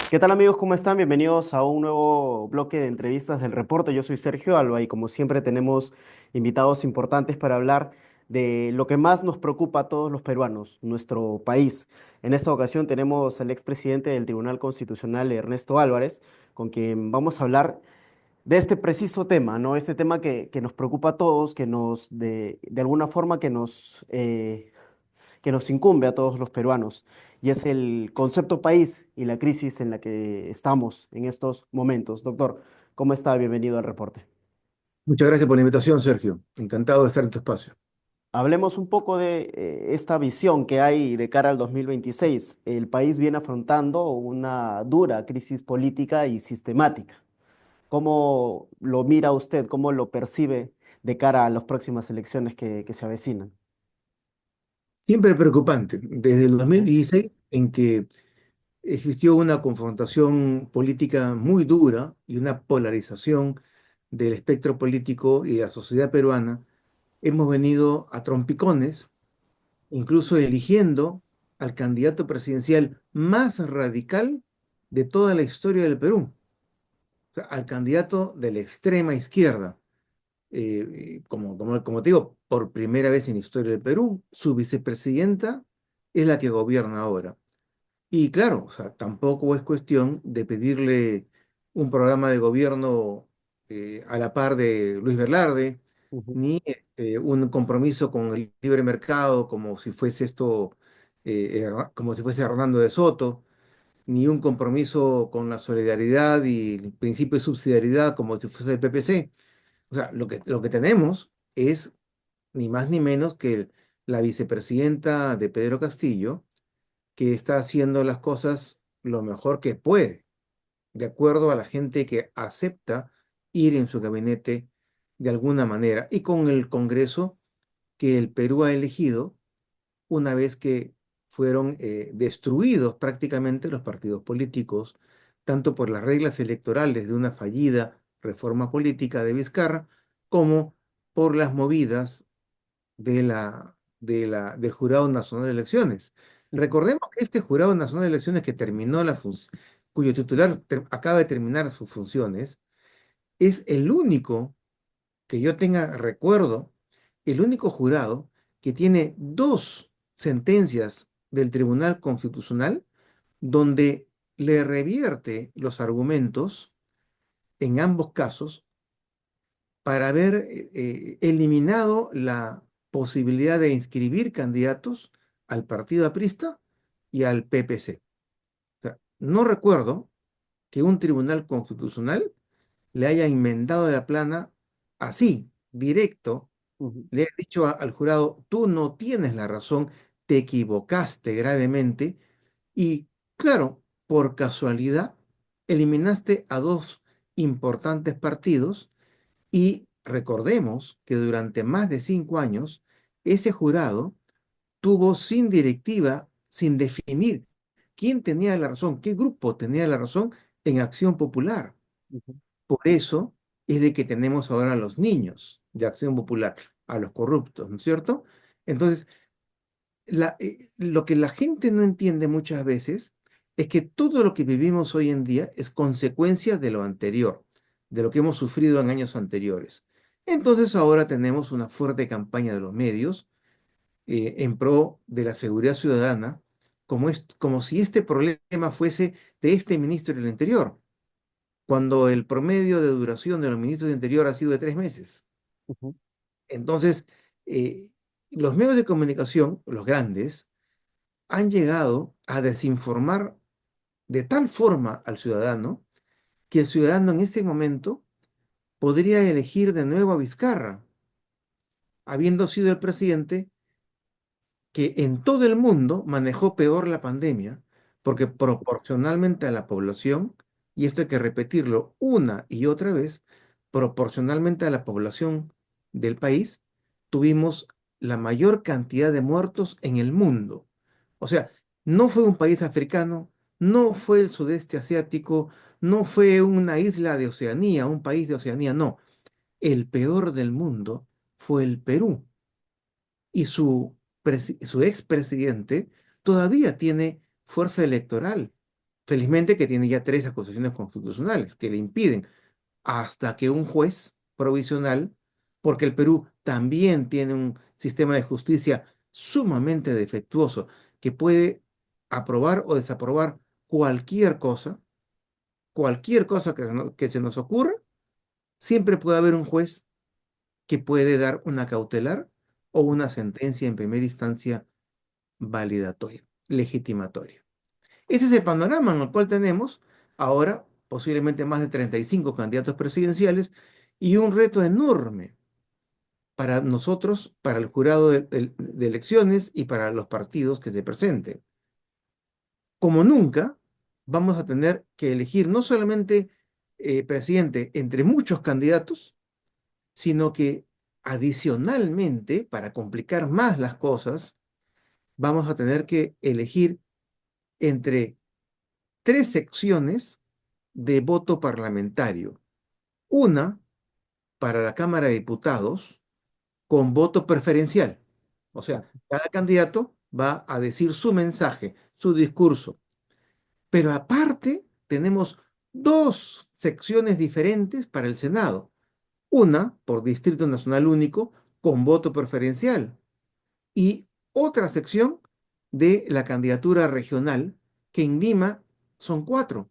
¿Qué tal amigos? ¿Cómo están? Bienvenidos a un nuevo bloque de entrevistas del Reporte. Yo soy Sergio Alba y como siempre tenemos invitados importantes para hablar de lo que más nos preocupa a todos los peruanos, nuestro país. En esta ocasión tenemos al expresidente del Tribunal Constitucional, Ernesto Álvarez, con quien vamos a hablar de este preciso tema, ¿no? Este tema que nos preocupa a todos, que de alguna forma que nos incumbe a todos los peruanos, y es el concepto país y la crisis en la que estamos en estos momentos. Doctor, ¿cómo está? Bienvenido al reporte. Muchas gracias por la invitación, Sergio. Encantado de estar en tu espacio. Hablemos un poco de esta visión que hay de cara al 2026. El país viene afrontando una dura crisis política y sistemática. ¿Cómo lo mira usted? ¿Cómo lo percibe de cara a las próximas elecciones que se avecinan? Siempre preocupante, desde el Ujú, 2016, en que existió una confrontación política muy dura y una polarización del espectro político y de la sociedad peruana, hemos venido a trompicones, incluso eligiendo al candidato presidencial más radical de toda la historia del Perú, o sea, al candidato de la extrema izquierda. Como te digo, por primera vez en la historia del Perú, su vicepresidenta es la que gobierna ahora. Y claro, o sea, tampoco es cuestión de pedirle un programa de gobierno a la par de Luis Velarde, ujú, ni un compromiso con el libre mercado como si fuese como si fuese Hernando de Soto, ni un compromiso con la solidaridad y el principio de subsidiariedad como si fuese el PPC. O sea, lo que tenemos es ni más ni menos que la vicepresidenta de Pedro Castillo, que está haciendo las cosas lo mejor que puede, de acuerdo a la gente que acepta ir en su gabinete de alguna manera, y con el Congreso que el Perú ha elegido una vez que fueron destruidos prácticamente los partidos políticos, tanto por las reglas electorales de una fallida reforma política de Vizcarra, como por las movidas del Jurado Nacional de Elecciones. ujú, Recordemos que este Jurado Nacional de Elecciones que terminó cuyo titular acaba de terminar sus funciones, es el único que yo tenga recuerdo, el único jurado que tiene dos sentencias del Tribunal Constitucional donde le revierte los argumentos en ambos casos para haber eliminado la posibilidad de inscribir candidatos al Partido Aprista y al PPC. O sea, no recuerdo que un tribunal constitucional le haya enmendado la plana así, directo, ujú, le haya dicho al jurado, tú no tienes la razón, te equivocaste gravemente y, claro, por casualidad, eliminaste a dos importantes partidos y recordemos que durante más de 5 años, ese jurado tuvo sin directiva, sin definir quién tenía la razón, qué grupo tenía la razón en Acción Popular. ujú, Por eso es de que tenemos ahora a los niños de Acción Popular, a los corruptos, ¿no es cierto? Entonces, lo que la gente no entiende muchas veces es que todo lo que vivimos hoy en día es consecuencia de lo anterior, de lo que hemos sufrido en años anteriores. Entonces ahora tenemos una fuerte campaña de los medios en pro de la seguridad ciudadana, como si este problema fuese de este ministro del Interior, cuando el promedio de duración de los ministros del Interior ha sido de 3 meses. ujú, Entonces, eh, los medios de comunicación, los grandes, han llegado a desinformar de tal forma al ciudadano que el ciudadano en este momento podría elegir de nuevo a Vizcarra, habiendo sido el presidente que en todo el mundo manejó peor la pandemia, porque proporcionalmente a la población, y esto hay que repetirlo una y otra vez, proporcionalmente a la población del país, tuvimos la mayor cantidad de muertos en el mundo. O sea, no fue un país africano, no fue el sudeste asiático, no fue una isla de Oceanía, un país de Oceanía, no. El peor del mundo fue el Perú y su expresidente todavía tiene fuerza electoral. Felizmente que tiene ya tres acusaciones constitucionales que le impiden hasta que un juez provisional, porque el Perú también tiene un sistema de justicia sumamente defectuoso, que puede aprobar o desaprobar cualquier cosa que se nos ocurra, siempre puede haber un juez que puede dar una cautelar o una sentencia en primera instancia validatoria, legitimatoria. Ese es el panorama en el cual tenemos ahora posiblemente más de 35 candidatos presidenciales y un reto enorme para nosotros, para el jurado de elecciones y para los partidos que se presenten. Como nunca, vamos a tener que elegir no solamente presidente entre muchos candidatos, sino que adicionalmente, para complicar más las cosas, vamos a tener que elegir entre tres secciones de voto parlamentario. Una para la Cámara de Diputados con voto preferencial. O sea, cada candidato va a decir su mensaje, su discurso. Pero aparte, tenemos dos secciones diferentes para el Senado. Una por Distrito Nacional Único con voto preferencial y otra sección de la candidatura regional, que en Lima son cuatro,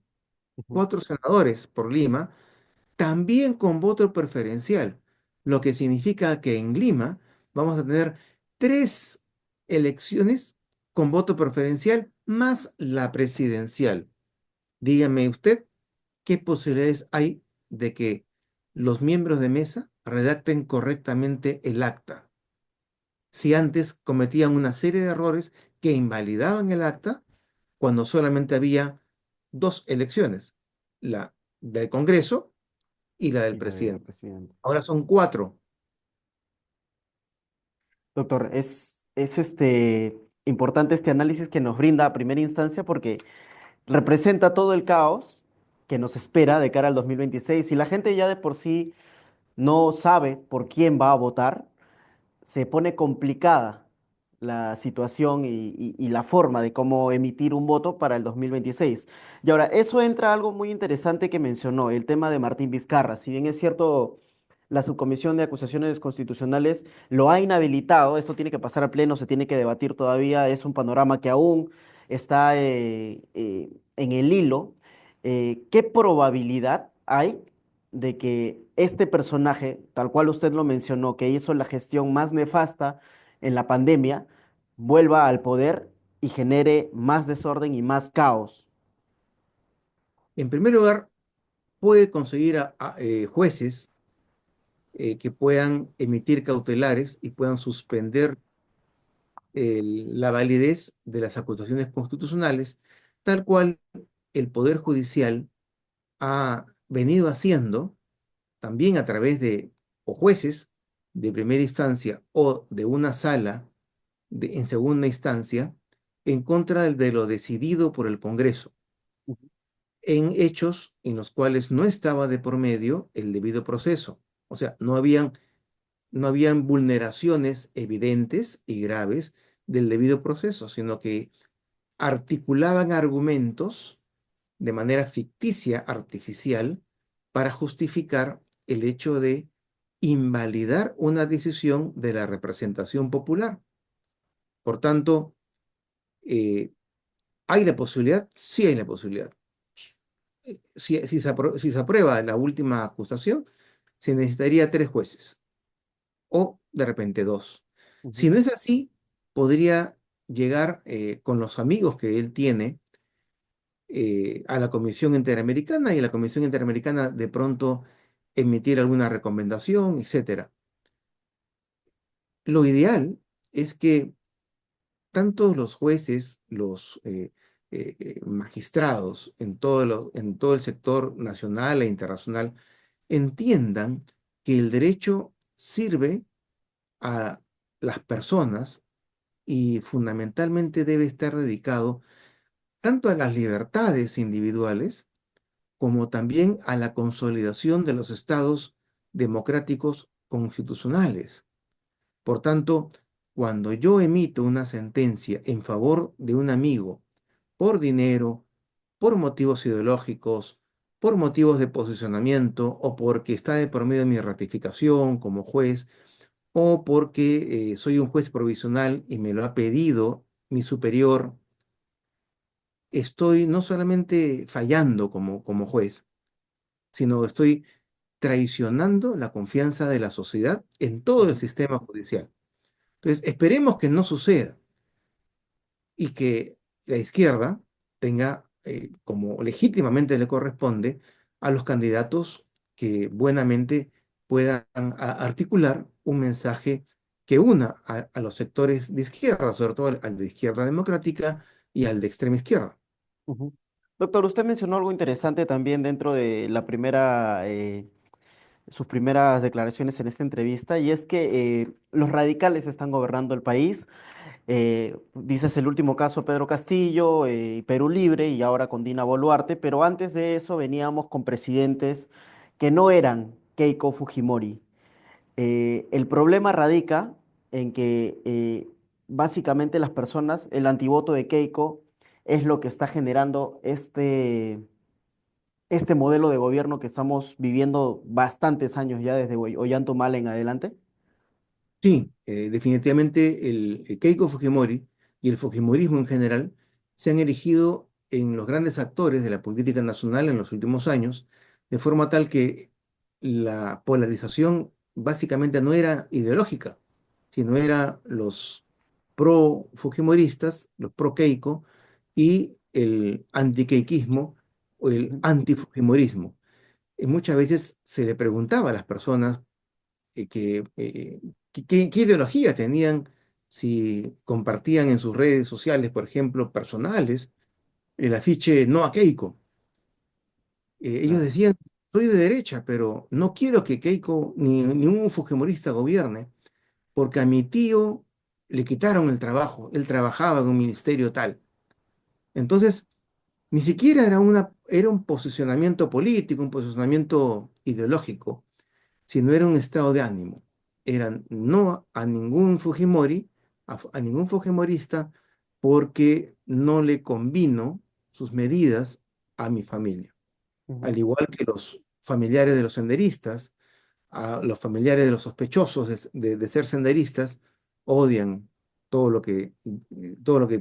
Ujú. cuatro senadores por Lima, también con voto preferencial, lo que significa que en Lima vamos a tener tres elecciones con voto preferencial más la presidencial. Dígame usted, ¿qué posibilidades hay de que los miembros de mesa redacten correctamente el acta? Si antes cometían una serie de errores que invalidaban el acta cuando solamente había dos elecciones, la del Congreso y la del Y la del presidente. presidente. Ahora son cuatro. Doctor, es importante este análisis que nos brinda a primera instancia porque representa todo el caos que nos espera de cara al 2026. Y la gente ya de por sí no sabe por quién va a votar, se pone complicada la situación y la forma de cómo emitir un voto para el 2026. Y ahora, eso entra a algo muy interesante que mencionó, el tema de Martín Vizcarra. Si bien es cierto, la subcomisión de acusaciones constitucionales lo ha inhabilitado, esto tiene que pasar a pleno, se tiene que debatir todavía, es un panorama que aún está en el hilo. ¿Qué probabilidad hay de que este personaje, tal cual usted lo mencionó, que hizo la gestión más nefasta en la pandemia, vuelva al poder y genere más desorden y más caos? En primer lugar, puede conseguir jueces que puedan emitir cautelares y puedan suspender la validez de las acusaciones constitucionales, tal cual el Poder Judicial ha venido haciendo también a través de o jueces de primera instancia o de una sala en segunda instancia en contra de lo decidido por el Congreso, en hechos en los cuales no estaba de por medio el debido proceso. O sea, no habían vulneraciones evidentes y graves del debido proceso, sino que articulaban argumentos de manera ficticia, artificial, para justificar el hecho de invalidar una decisión de la representación popular. Por tanto, eh, ¿hay la posibilidad? Sí hay la posibilidad. Si se aprueba la última acusación, se necesitaría tres jueces o de repente dos. Si Ujú. no es así, podría llegar con los amigos que él tiene a la Comisión Interamericana y la Comisión Interamericana de pronto emitir alguna recomendación, etcétera. Lo ideal es que tanto los jueces, los magistrados en todo el sector nacional e internacional entiendan que el derecho sirve a las personas y fundamentalmente debe estar dedicado tanto a las libertades individuales como también a la consolidación de los estados democráticos constitucionales. Por tanto, cuando yo emito una sentencia en favor de un amigo por dinero, por motivos ideológicos, por motivos de posicionamiento o porque está de por medio de mi ratificación como juez o porque soy un juez provisional y me lo ha pedido mi superior, estoy no solamente fallando como juez, sino estoy traicionando la confianza de la sociedad en todo el Ujú, sistema judicial. Entonces, esperemos que no suceda y que la izquierda tenga, como legítimamente le corresponde, a los candidatos que buenamente puedan articular un mensaje que una a los sectores de izquierda, sobre todo al de izquierda democrática y al de extrema izquierda. ujú. Doctor, usted mencionó algo interesante también dentro de sus primeras declaraciones en esta entrevista, y es que los radicales están gobernando el país. Dices el último caso, Pedro Castillo, Perú Libre y ahora con Dina Boluarte, pero antes de eso veníamos con presidentes que no eran Keiko Fujimori. El problema radica en que básicamente las personas, el antivoto de Keiko es lo que está generando este modelo de gobierno que estamos viviendo bastantes años ya desde Ollanta en adelante. Sí, definitivamente el Keiko Fujimori y el Fujimorismo en general se han erigido en los grandes actores de la política nacional en los últimos años, de forma tal que la polarización básicamente no era ideológica, sino era los pro-fujimoristas, los pro-Keiko, y el anti-keikismo o el Ujú, anti-fujimorismo. Y muchas veces se le preguntaba a las personas qué ideología tenían, si compartían en sus redes sociales, por ejemplo, personales, el afiche No a Keiko. Ellos claro. decían, soy de derecha, pero no quiero que Keiko ni un fujimorista gobierne, porque a mi tío le quitaron el trabajo, él trabajaba en un ministerio tal. Entonces, ni siquiera era un posicionamiento político, un posicionamiento ideológico, sino era un estado de ánimo. Eran no a ningún Fujimori, a ningún Fujimorista, porque no le convino sus medidas a mi familia. Ujú, Al igual que los familiares de los senderistas, a los familiares de los sospechosos de ser senderistas, odian todo lo que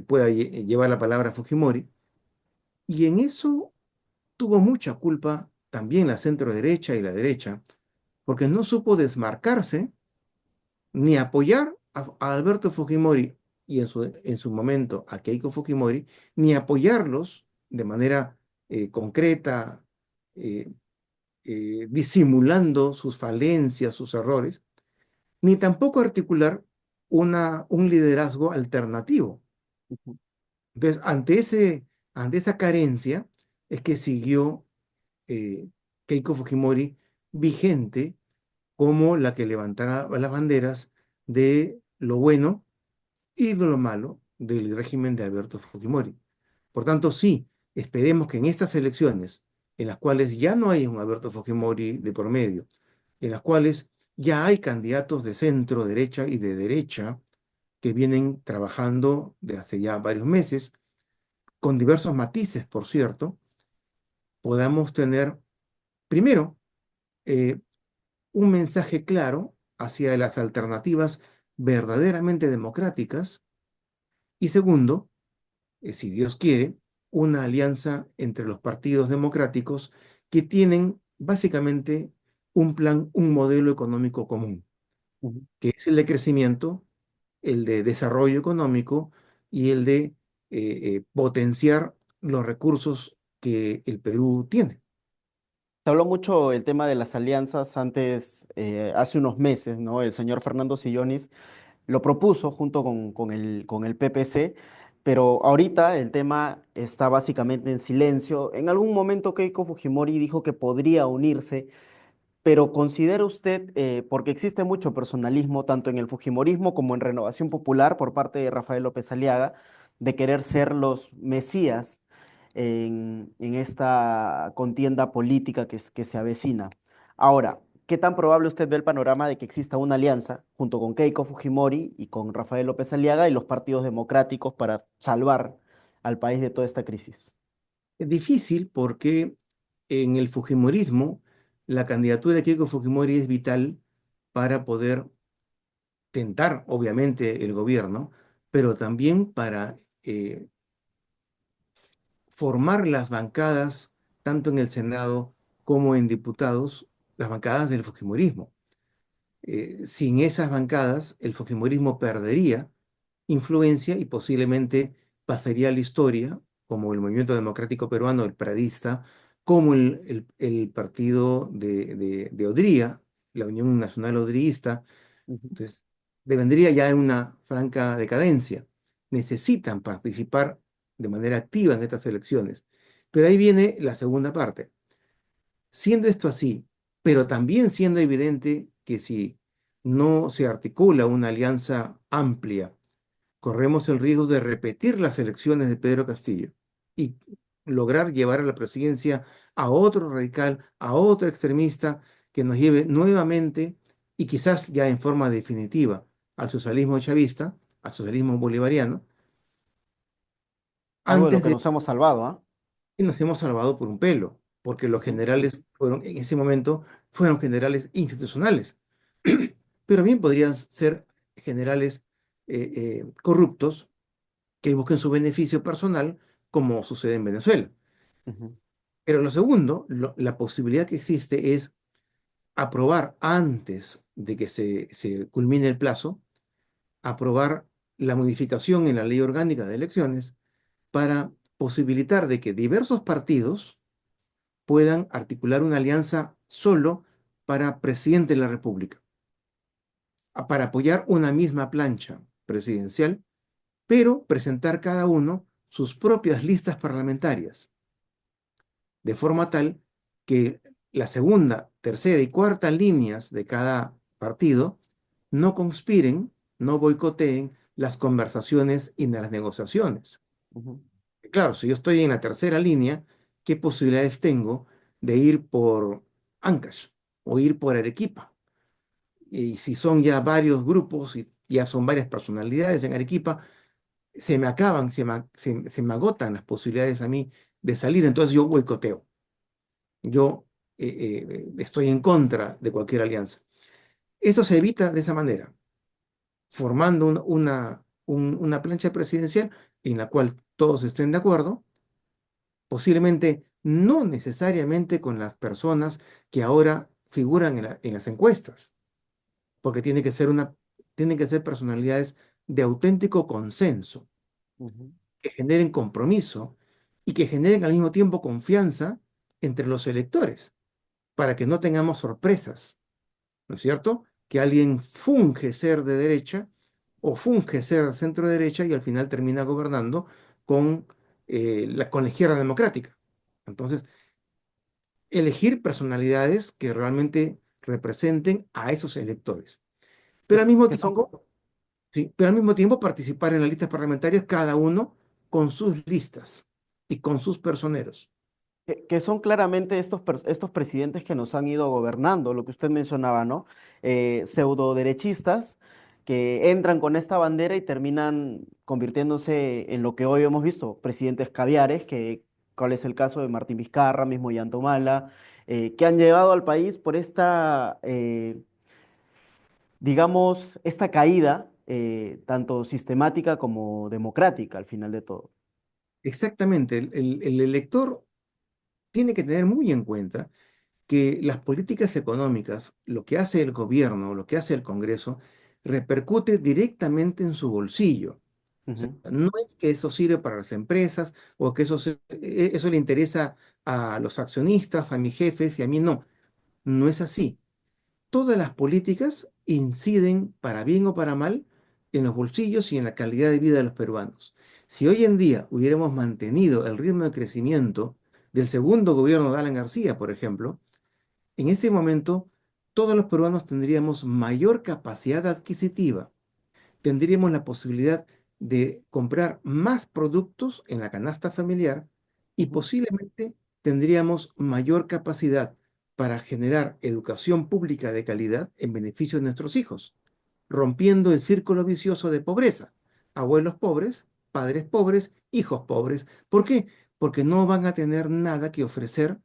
pueda llevar la palabra Fujimori. Y en eso tuvo mucha culpa también la centro derecha y la derecha, porque no supo desmarcarse ni apoyar a Alberto Fujimori y en su momento a Keiko Fujimori, ni apoyarlos de manera concreta, eh, disimulando sus falencias, sus errores, ni tampoco articular un liderazgo alternativo. ujú, Entonces, ante esa carencia, es que siguió eh, Keiko Fujimori vigente como la que levantara las banderas de lo bueno y de lo malo del régimen de Alberto Fujimori. Por tanto, sí, esperemos que en estas elecciones, en las cuales ya no hay un Alberto Fujimori de por medio, en las cuales ya hay candidatos de centro, derecha y de derecha que vienen trabajando de hace ya varios meses, con diversos matices, por cierto, podamos tener, primero, eh, un mensaje claro hacia las alternativas verdaderamente democráticas y segundo, si Dios quiere, una alianza entre los partidos democráticos que tienen básicamente un plan, un modelo económico común, ujú. que es el de crecimiento, el de desarrollo económico y el de potenciar los recursos que el Perú tiene. Se habló mucho el tema de las alianzas antes, hace unos meses, ¿no? El señor Fernando Sillonis lo propuso junto con el PPC, pero ahorita el tema está básicamente en silencio. En algún momento Keiko Fujimori dijo que podría unirse, pero ¿considera usted, porque existe mucho personalismo tanto en el Fujimorismo como en Renovación Popular por parte de Rafael López Aliaga, de querer ser los mesías en esta contienda política que se avecina? Ahora, ¿qué tan probable usted ve el panorama de que exista una alianza junto con Keiko Fujimori y con Rafael López Aliaga y los partidos democráticos para salvar al país de toda esta crisis? Es difícil porque en el Fujimorismo la candidatura de Keiko Fujimori es vital para poder tentar, obviamente, el gobierno, pero también para formar las bancadas, tanto en el Senado como en diputados, las bancadas del Fujimorismo. Sin esas bancadas, el Fujimorismo perdería influencia y posiblemente pasaría a la historia como el Movimiento Democrático Peruano, el Pradista, como el partido de Odría, la Unión Nacional Odriísta. Ujú, Entonces, vendría ya en una franca decadencia. Necesitan participar de manera activa en estas elecciones. Pero ahí viene la segunda parte. Siendo esto así, pero también siendo evidente que si no se articula una alianza amplia, corremos el riesgo de repetir las elecciones de Pedro Castillo y lograr llevar a la presidencia a otro radical, a otro extremista que nos lleve nuevamente y quizás ya en forma definitiva al socialismo chavista, al socialismo bolivariano, algo de lo antes que de nos hemos salvado, ¿ah? que nos hemos salvado por un pelo, porque los Ujú, generales fueron, en ese momento, fueron generales institucionales, pero bien podrían ser generales corruptos que busquen su beneficio personal, como sucede en Venezuela. ujú, Pero lo segundo, la posibilidad que existe es aprobar antes de que se culmine el plazo, aprobar la modificación en la ley orgánica de elecciones para posibilitar de que diversos partidos puedan articular una alianza solo para presidente de la República, para apoyar una misma plancha presidencial, pero presentar cada uno sus propias listas parlamentarias, de forma tal que la segunda, tercera y cuarta líneas de cada partido no conspiren, no boicoteen las conversaciones y las negociaciones. ujú. Claro, si yo estoy en la tercera línea, ¿qué posibilidades tengo de ir por Ancash o ir por Arequipa? Y si son ya varios grupos y ya son varias personalidades en Arequipa, se me acaban, se me agotan las posibilidades a mí de salir, entonces yo boicoteo. Yo estoy en contra de cualquier alianza. Esto se evita de esa manera, formando una plancha presidencial en la cual todos estén de acuerdo, posiblemente no necesariamente con las personas que ahora figuran en las encuestas, porque tienen que ser personalidades de auténtico consenso, Ujú. que generen compromiso y que generen al mismo tiempo confianza entre los electores, para que no tengamos sorpresas. ¿No es cierto? Que alguien funge ser de derecha o funge ser centro derecha y al final termina gobernando con, con la izquierda democrática. Entonces, elegir personalidades que realmente representen a esos electores. Pero al mismo Que son, tiempo, sí, pero al mismo tiempo participar en las listas parlamentarias, cada uno con sus listas y con sus personeros. que son claramente estos presidentes que nos han ido gobernando, lo que usted mencionaba, ¿no? Pseudo derechistas que entran con esta bandera y terminan convirtiéndose en lo que hoy hemos visto, presidentes caviares, cuál es el caso de Martín Vizcarra, mismo Humala, que han llevado al país por esta, digamos, esta caída, tanto sistemática como democrática, al final de todo. Exactamente, el elector tiene que tener muy en cuenta que las políticas económicas, lo que hace el gobierno, lo que hace el Congreso, repercute directamente en su bolsillo. O sea, Ujú, no es que eso sirve para las empresas o que eso le interesa a los accionistas, a mis jefes y a mí no. No es así. Todas las políticas inciden, para bien o para mal, en los bolsillos y en la calidad de vida de los peruanos. Si hoy en día hubiéramos mantenido el ritmo de crecimiento del segundo gobierno de Alan García, por ejemplo, en este momento todos los peruanos tendríamos mayor capacidad adquisitiva, tendríamos la posibilidad de comprar más productos en la canasta familiar y ujú, posiblemente tendríamos mayor capacidad para generar educación pública de calidad en beneficio de nuestros hijos, rompiendo el círculo vicioso de pobreza. Abuelos pobres, padres pobres, hijos pobres. ¿Por qué? porque no van a tener nada que ofrecer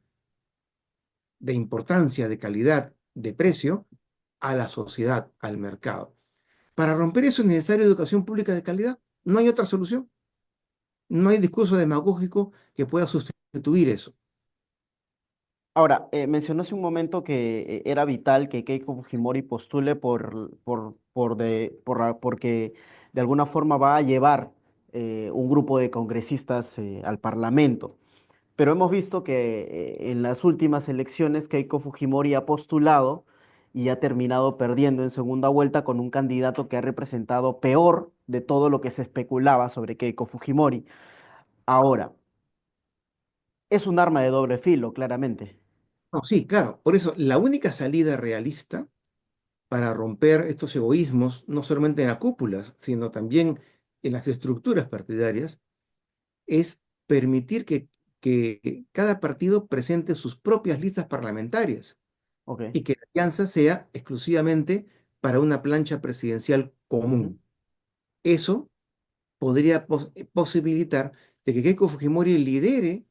de importancia, de calidad, de precio a la sociedad, al mercado. Para romper eso es necesaria educación pública de calidad. No hay otra solución. No hay discurso demagógico que pueda sustituir eso. Ahora, mencionó hace un momento que era vital que Keiko Fujimori postule porque de alguna forma va a llevar un grupo de congresistas al Parlamento. Pero hemos visto que en las últimas elecciones Keiko Fujimori ha postulado y ha terminado perdiendo en segunda vuelta con un candidato que ha representado peor de todo lo que se especulaba sobre Keiko Fujimori. Ahora, es un arma de doble filo, claramente. No, sí, claro. Por eso, la única salida realista para romper estos egoísmos, no solamente en las cúpulas, sino también en las estructuras partidarias, es permitir que cada partido presente sus propias listas parlamentarias Ok. y que la alianza sea exclusivamente para una plancha presidencial Ujú. común. Eso podría posibilitar de que Keiko Fujimori lidere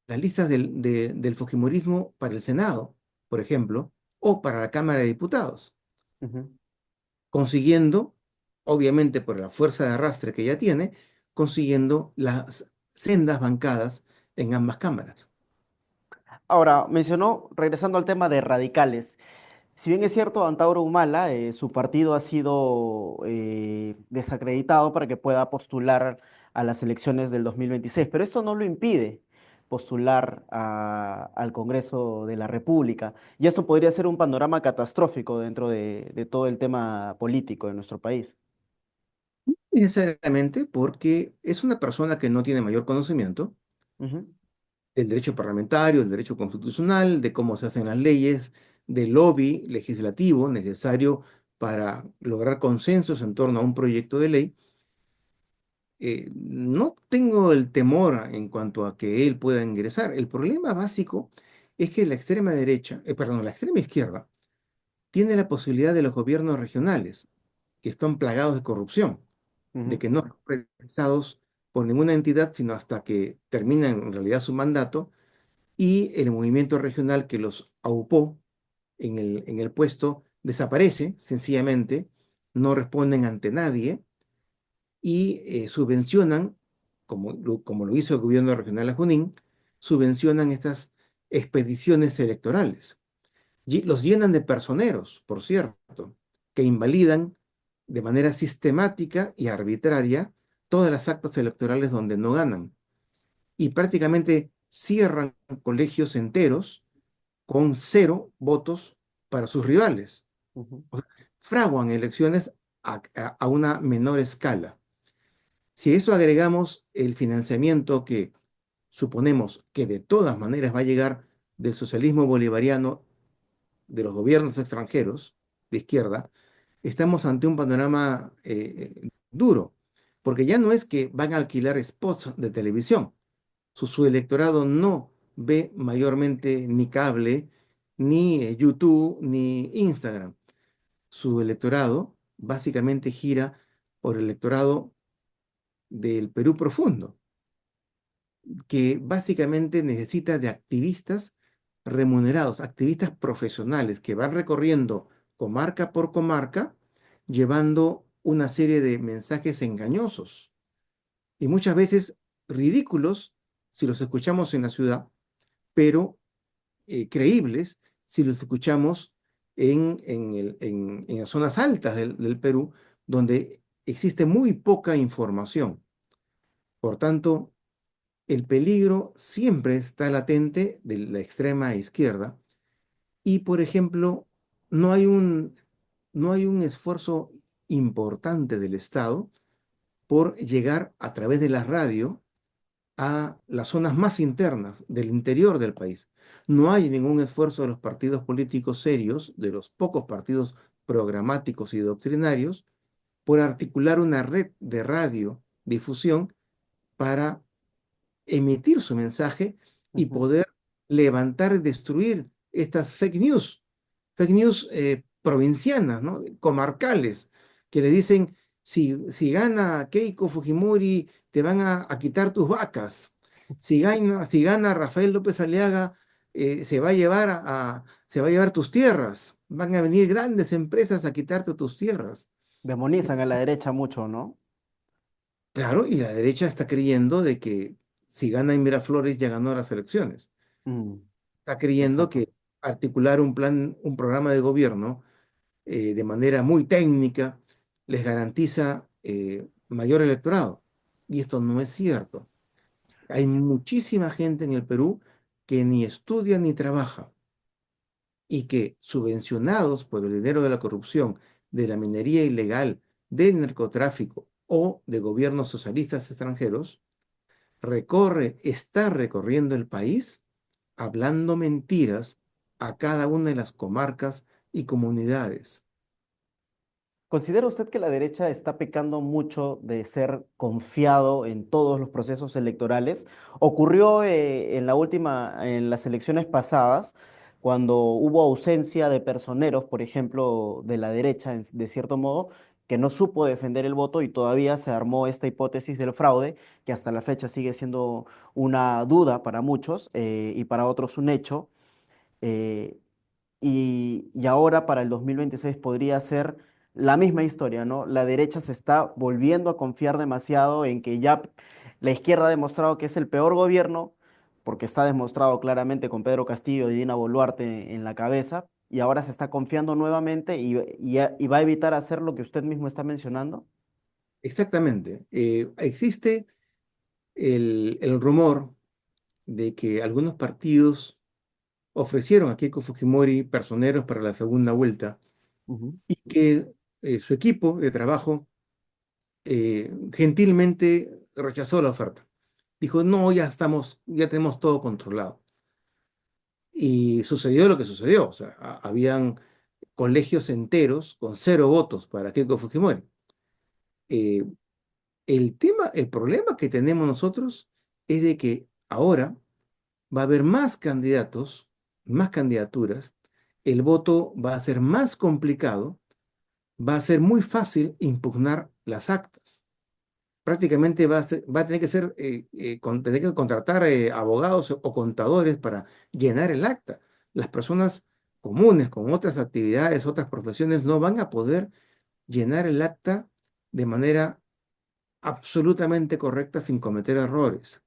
las listas del Fujimorismo para el Senado, por ejemplo, o para la Cámara de Diputados, Ujú. consiguiendo, obviamente por la fuerza de arrastre que ya tiene, consiguiendo las sendas bancadas en ambas cámaras. Ahora, mencionó, regresando al tema de radicales, si bien es cierto, Antauro Humala, su partido ha sido desacreditado para que pueda postular a las elecciones del 2026, pero esto no lo impide postular al Congreso de la República. Y esto podría ser un panorama catastrófico dentro de todo el tema político de nuestro país. Y necesariamente porque es una persona que no tiene mayor conocimiento Ujú, del derecho parlamentario, del derecho constitucional, de cómo se hacen las leyes, del lobby legislativo necesario para lograr consensos en torno a un proyecto de ley. No tengo el temor en cuanto a que él pueda ingresar. El problema básico es que la extrema derecha, perdón, la extrema izquierda tiene la posibilidad de los gobiernos regionales, que están plagados de corrupción, de ujú, que no son realizados por ninguna entidad, sino hasta que terminan en realidad su mandato, y el movimiento regional que los aupó en el puesto desaparece sencillamente, no responden ante nadie y subvencionan, como lo hizo el gobierno regional de Junín, subvencionan estas expediciones electorales. Y los llenan de personeros, por cierto, que invalidan de manera sistemática y arbitraria todas las actas electorales donde no ganan. Y prácticamente cierran colegios enteros con 0 votos para sus rivales. ujú, O sea, fraguan elecciones a una menor escala. Si a eso agregamos el financiamiento que suponemos que de todas maneras va a llegar del socialismo bolivariano, de los gobiernos extranjeros de izquierda, estamos ante un panorama duro, porque ya no es que van a alquilar spots de televisión, su electorado no ve mayormente ni cable, ni YouTube, ni Instagram. Su electorado básicamente gira por el electorado del Perú profundo, que básicamente necesita de activistas remunerados, activistas profesionales que van recorriendo comarca por comarca, llevando una serie de mensajes engañosos y muchas veces ridículos si los escuchamos en la ciudad, pero creíbles si los escuchamos en las zonas altas del Perú, donde existe muy poca información. Por tanto, el peligro siempre está latente de la extrema izquierda y, por ejemplo, no hay un, no hay un esfuerzo importante del Estado por llegar a través de la radio a las zonas más internas del interior del país. No hay ningún esfuerzo de los partidos políticos serios, de los pocos partidos programáticos y doctrinarios, por articular una red de radiodifusión para emitir su mensaje y ujú, poder levantar y destruir estas fake news provincianas, ¿no? Comarcales, que le dicen, si gana Keiko Fujimori, te van a quitar tus vacas. Si gana Rafael López Aliaga, se va a llevar se va a llevar tus tierras. Van a venir grandes empresas a quitarte tus tierras. Demonizan a la derecha mucho, ¿no? Claro, y la derecha está creyendo de que si gana en Miraflores ya ganó las elecciones. Mm, Está creyendo exacto. que articular un plan, un programa de gobierno de manera muy técnica les garantiza mayor electorado. Y esto no es cierto. Hay muchísima gente en el Perú que ni estudia ni trabaja y que, subvencionados por el dinero de la corrupción, de la minería ilegal, del narcotráfico o de gobiernos socialistas extranjeros, está recorriendo el país hablando mentiras a cada una de las comarcas y comunidades. ¿Considera usted que la derecha está pecando mucho de ser confiado en todos los procesos electorales? Ocurrió en las elecciones pasadas, cuando hubo ausencia de personeros, por ejemplo, de la derecha, de cierto modo, que no supo defender el voto y todavía se armó esta hipótesis del fraude, que hasta la fecha sigue siendo una duda para muchos y para otros un hecho. eh, y ahora para el 2026 podría ser la misma historia, ¿no? La derecha se está volviendo a confiar demasiado en que ya la izquierda ha demostrado que es el peor gobierno, porque está demostrado claramente con Pedro Castillo y Dina Boluarte en la cabeza, y ahora se está confiando nuevamente y va a evitar hacer lo que usted mismo está mencionando. Exactamente. Existe el rumor de que algunos partidos ofrecieron a Keiko Fujimori personeros para la segunda vuelta Ujú. y que su equipo de trabajo gentilmente rechazó la oferta. Dijo, no, ya estamos, ya tenemos todo controlado. Y sucedió lo que sucedió. O sea, habían colegios enteros con cero votos para Keiko Fujimori. Eh, el problema que tenemos nosotros es de que ahora va a haber más candidatos, más candidaturas, el voto va a ser más complicado, va a ser muy fácil impugnar las actas. Prácticamente va a tener que tener que contratar abogados o contadores para llenar el acta. Las personas comunes con otras actividades, otras profesiones, no van a poder llenar el acta de manera absolutamente correcta sin cometer errores.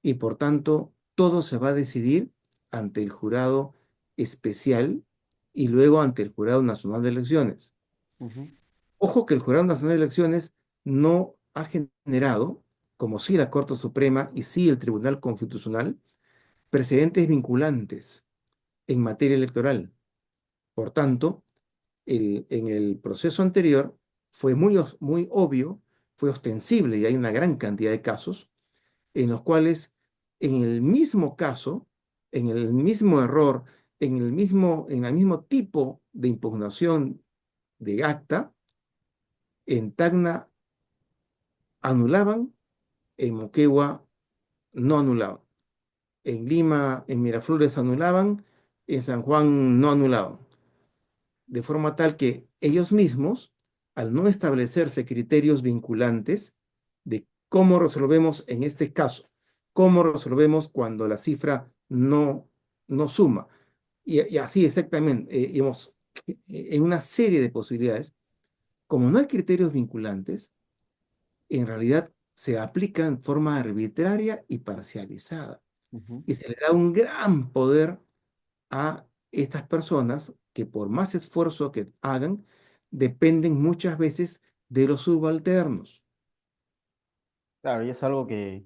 Y por tanto, todo se va a decidir ante el jurado especial y luego ante el Jurado Nacional de Elecciones. Ujú, Ojo que el Jurado Nacional de Elecciones no ha generado, como sí la Corte Suprema y sí el Tribunal Constitucional, precedentes vinculantes en materia electoral. Por tanto, en el proceso anterior fue muy obvio, fue ostensible y hay una gran cantidad de casos en los cuales en el mismo caso, en el mismo error, en el mismo tipo de impugnación de acta, en Tacna anulaban, en Moquegua no anulaban. En Lima, en Miraflores anulaban, en San Juan no anulaban. De forma tal que ellos mismos, al no establecerse criterios vinculantes de cómo resolvemos en este caso, cómo resolvemos cuando la cifra no suma, y así exactamente, digamos, en una serie de posibilidades, como no hay criterios vinculantes, en realidad se aplica en forma arbitraria y parcializada, ujú. y se le da un gran poder a estas personas que por más esfuerzo que hagan, dependen muchas veces de los subalternos. Claro, y es algo que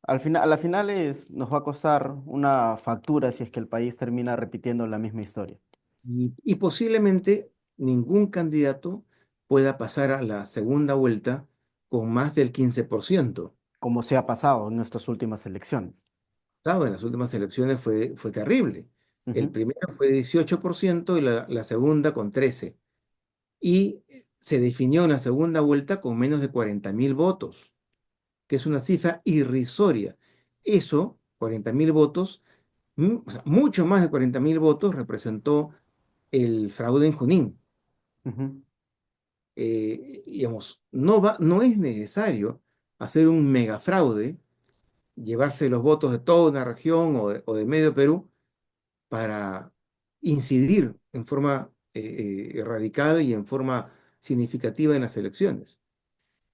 a la final nos va a costar una factura si es que el país termina repitiendo la misma historia, Y posiblemente ningún candidato pueda pasar a la segunda vuelta con más del 15%. como se ha pasado en nuestras últimas elecciones. ¿Sabe? En las últimas elecciones fue terrible. El Ujú, primero fue 18% y la segunda con 13%. Y se definió en la segunda vuelta con menos de 40.000 votos, que es una cifra irrisoria. Eso, 40.000 votos, o sea, mucho más de 40.000 votos representó el fraude en Junín. ujú. Digamos, no es necesario hacer un megafraude llevarse los votos de toda una región o de medio Perú para incidir en forma radical y en forma significativa en las elecciones.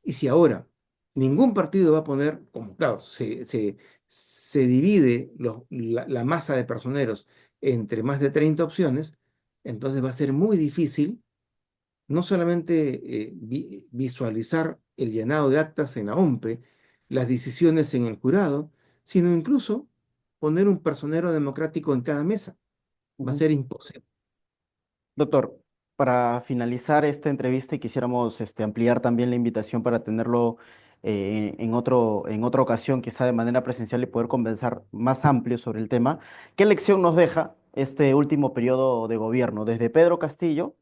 Y si ahora ningún partido va a poner, como claro, se divide la masa de personeros entre más de 30 opciones, entonces va a ser muy difícil no solamente visualizar el llenado de actas en la OMPE, las decisiones en el jurado, sino incluso poner un personero democrático en cada mesa. Va a Ujú. ser imposible. Doctor, para finalizar esta entrevista y quisiéramos ampliar también la invitación para tenerlo en otra ocasión, quizá de manera presencial y poder conversar más amplio sobre el tema. ¿Qué lección nos deja este último periodo de gobierno, desde Pedro Castillo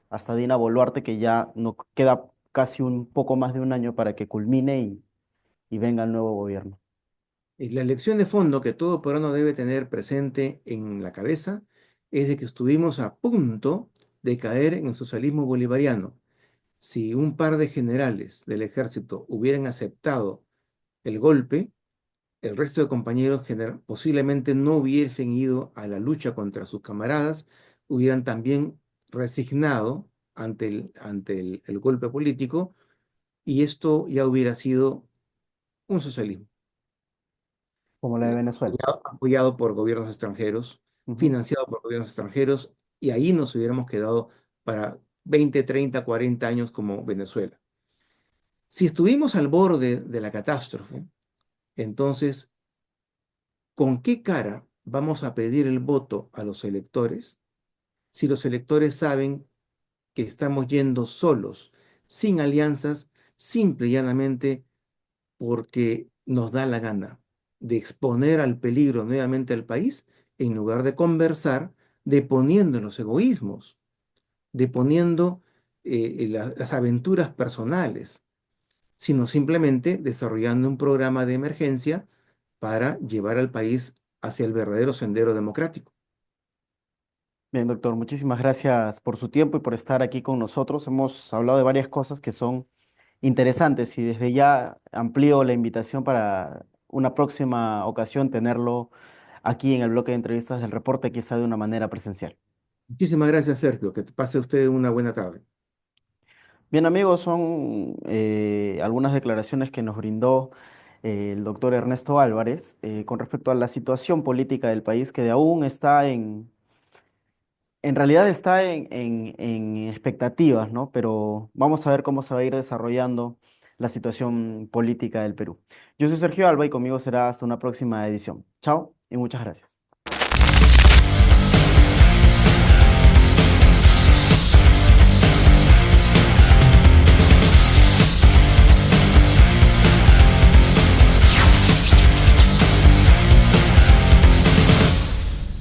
hasta Dina Boluarte, que ya no queda casi un poco más de un año para que culmine y venga el nuevo gobierno? Y la lección de fondo que todo peruano debe tener presente en la cabeza es de que estuvimos a punto de caer en el socialismo bolivariano. Si un par de generales del ejército hubieran aceptado el golpe, el resto de compañeros posiblemente no hubiesen ido a la lucha contra sus camaradas, hubieran también resignado ante el golpe político y esto ya hubiera sido un socialismo, Como la de Venezuela. apoyado por gobiernos extranjeros, Ujú. financiado por gobiernos extranjeros, y ahí nos hubiéramos quedado para 20, 30, 40 años como Venezuela. Si estuvimos al borde de la catástrofe, entonces, ¿con qué cara vamos a pedir el voto a los electores si los electores saben que estamos yendo solos, sin alianzas, simple y llanamente porque nos da la gana de exponer al peligro nuevamente al país en lugar de conversar, deponiendo los egoísmos, deponiendo las aventuras personales, sino simplemente desarrollando un programa de emergencia para llevar al país hacia el verdadero sendero democrático? Bien, doctor, muchísimas gracias por su tiempo y por estar aquí con nosotros. Hemos hablado de varias cosas que son interesantes y desde ya amplío la invitación para una próxima ocasión tenerlo aquí en el bloque de entrevistas del reporte, quizá de una manera presencial. Muchísimas gracias, Sergio. Que te pase usted una buena tarde. Bien, amigos, son algunas declaraciones que nos brindó el doctor Ernesto Álvarez con respecto a la situación política del país que de aún está en realidad está en expectativas, ¿no? Pero vamos a ver cómo se va a ir desarrollando la situación política del Perú. Yo soy Sergio Alba y conmigo será hasta una próxima edición. Chao y muchas gracias.